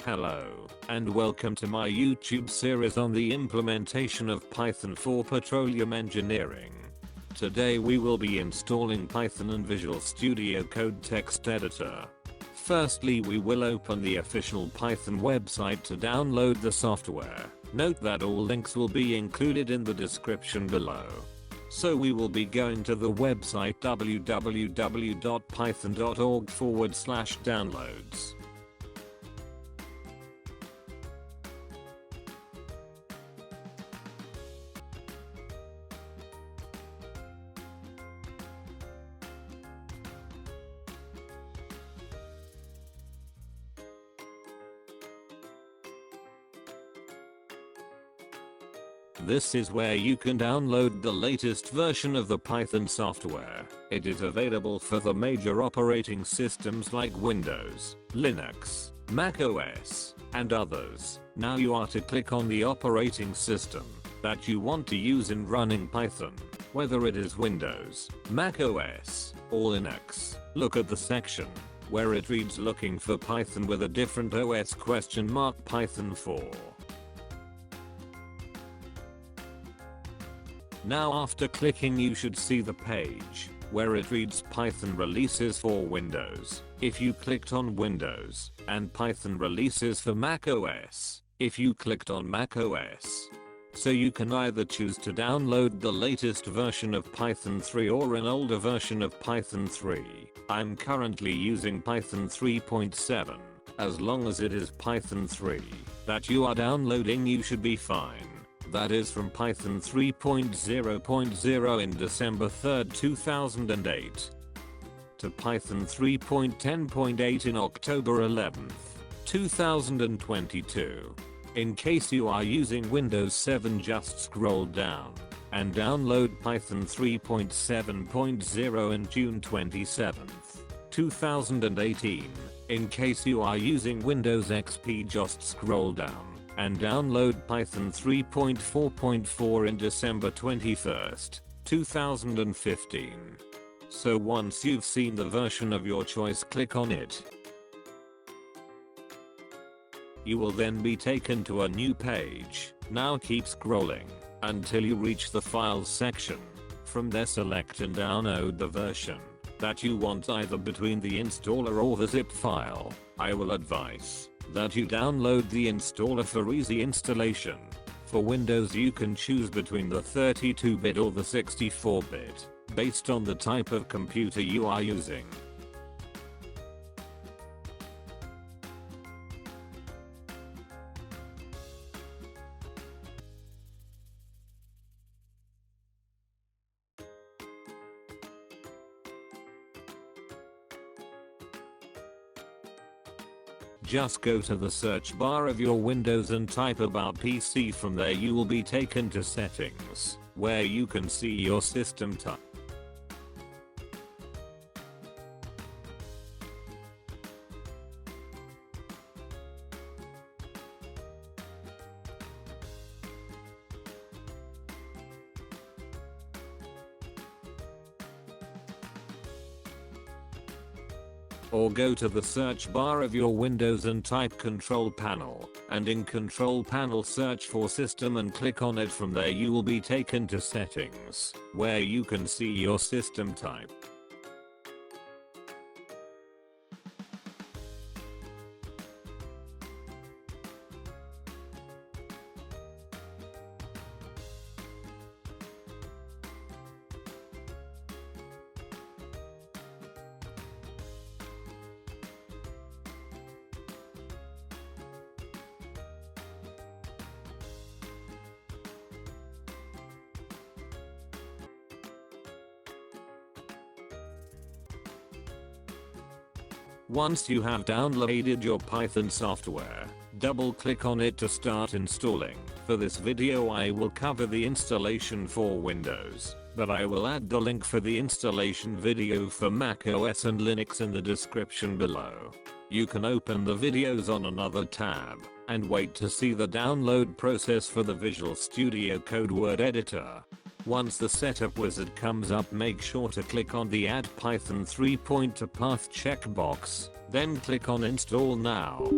Hello, and welcome to my YouTube series on the implementation of Python for Petroleum Engineering. Today we will be installing Python and Visual Studio Code text editor. Firstly, we will open the official Python website to download the software. Note that all links will be included in the description below. So we will be going to the website www.python.org/downloads. This is where you can download the latest version of the Python software. It is available for the major operating systems like Windows, Linux, Mac OS, and others. Now you are to click on the operating system that you want to use in running Python, whether it is Windows, Mac OS, or Linux. Look at the section where it reads looking for Python with a different OS ? Python 4. Now after clicking you should see the page where it reads Python releases for Windows if you clicked on Windows, and Python releases for Mac OS if you clicked on Mac OS. So you can either choose to download the latest version of Python 3 or an older version of Python 3. I'm currently using Python 3.7. As long as it is Python 3 that you are downloading, you should be fine. That is from Python 3.0.0 in December 3, 2008 to Python 3.10.8 in October 11, 2022. In case you are using Windows 7, just scroll down and download Python 3.7.0 in June 27, 2018. In case you are using Windows XP, just scroll down and download Python 3.4.4 in December 21st, 2015. So once you've seen the version of your choice, click on it. You will then be taken to a new page. Now keep scrolling until you reach the Files section. From there select and download the version that you want, either between the installer or the zip file. I will advise that you download the installer for easy installation. For Windows you can choose between the 32-bit or the 64-bit, based on the type of computer you are using. Just go to the search bar of your Windows and type About PC. From there you will be taken to Settings, where you can see your system type. Or go to the search bar of your Windows and type Control Panel, and in Control Panel search for System and click on it. From there you will be taken to Settings, where you can see your system type. Once you have downloaded your Python software, double click on it to start installing. For this video I will cover the installation for Windows, but I will add the link for the installation video for Mac OS and Linux in the description below. You can open the videos on another tab and wait to see the download process for the Visual Studio Code word editor. Once the setup wizard comes up, make sure to click on the Add Python 3 to Path checkbox, then click on Install Now.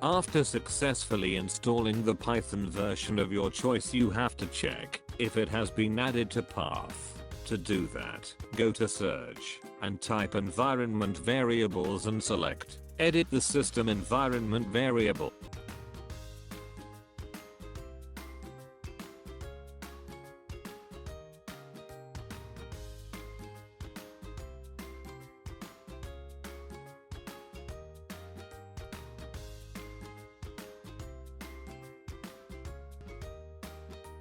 After successfully installing the Python version of your choice, you have to check if it has been added to path. To do that, go to search and type environment variables and select edit the system environment variable.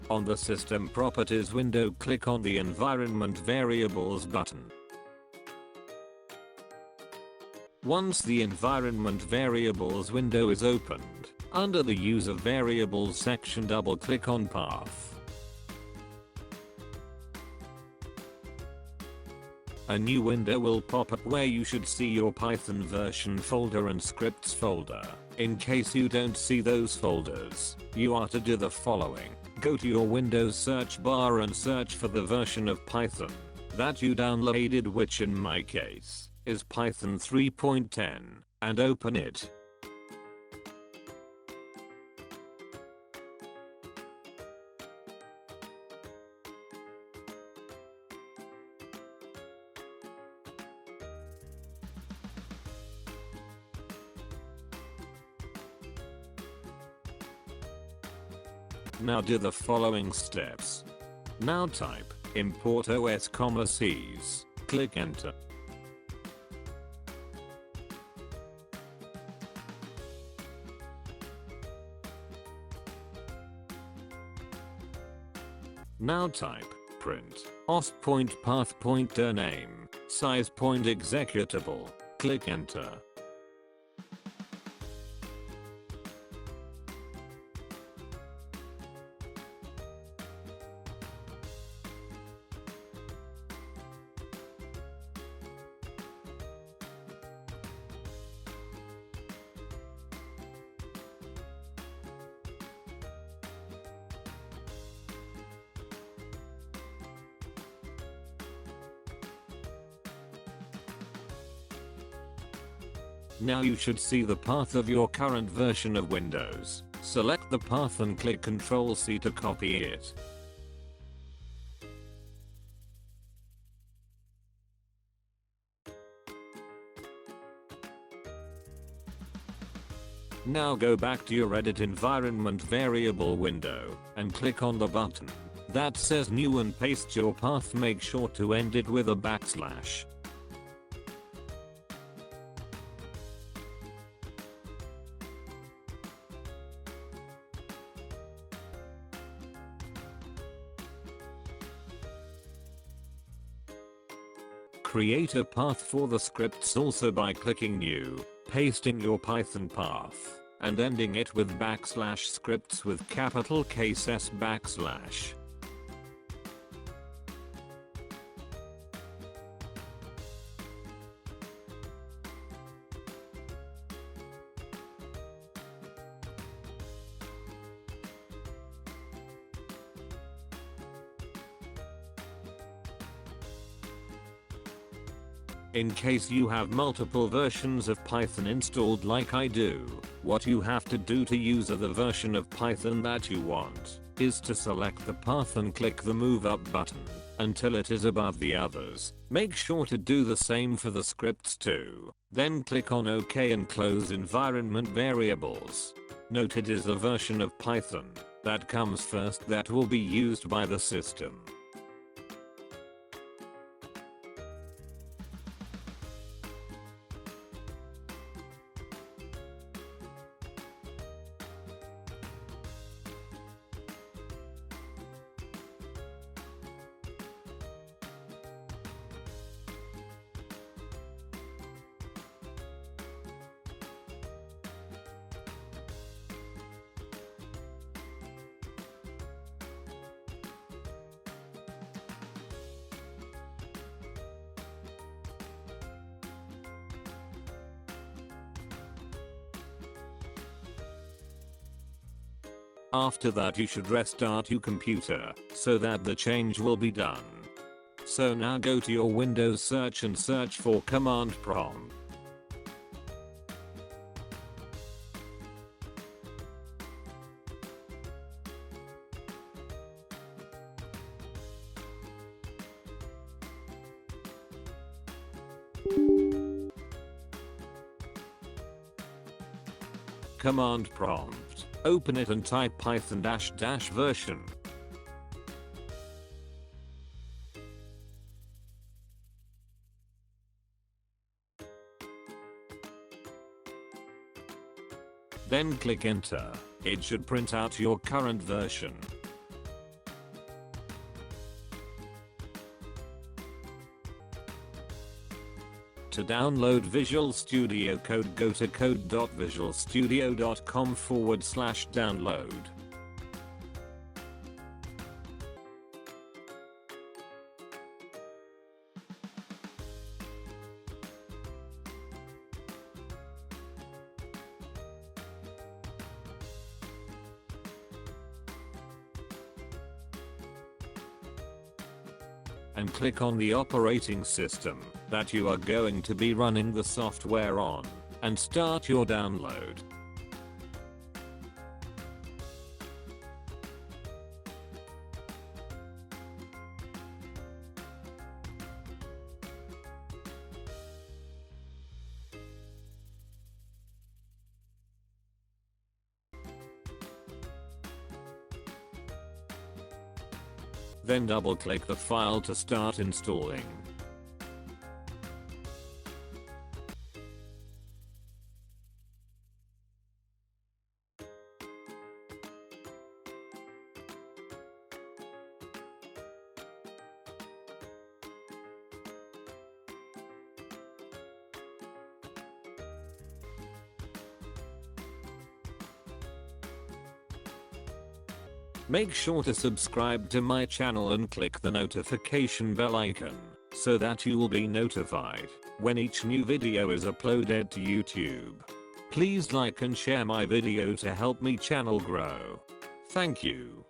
On the System Properties window, click on the Environment Variables button. Once the Environment Variables window is opened, under the User Variables section, double-click on Path. A new window will pop up where you should see your Python version folder and scripts folder. In case you don't see those folders, you are to do the following. Go to your Windows search bar and search for the version of Python that you downloaded, which in my case is Python 3.10, and open it. Now do the following steps. Now type import os,Cs, click enter. Now type print os.path.pointer name, size point executable, click enter. Now you should see the path of your current version of Windows. Select the path and click Ctrl+C to copy it. Now go back to your Edit Environment Variable window and click on the button that says New and paste your path. Make sure to end it with a backslash. Create a path for the scripts also by clicking New, pasting your Python path, and ending it with backslash scripts with capital case S backslash. In case you have multiple versions of Python installed like I do, what you have to do to use the version of Python that you want is to select the path and click the Move Up button until it is above the others. Make sure to do the same for the scripts too. Then click on OK and close Environment Variables. Note it is the version of Python that comes first that will be used by the system. After that you should restart your computer so that the change will be done. So now go to your Windows search and search for command prompt. Command prompt. Open it and type python -- version. Then click enter. It should print out your current version. To download Visual Studio Code, go to code.visualstudio.com/download. And click on the operating system that you are going to be running the software on, and start your download. Then double-click the file to start installing. Make sure to subscribe to my channel and click the notification bell icon so that you will be notified when each new video is uploaded to YouTube. Please like and share my video to help me channel grow. Thank you.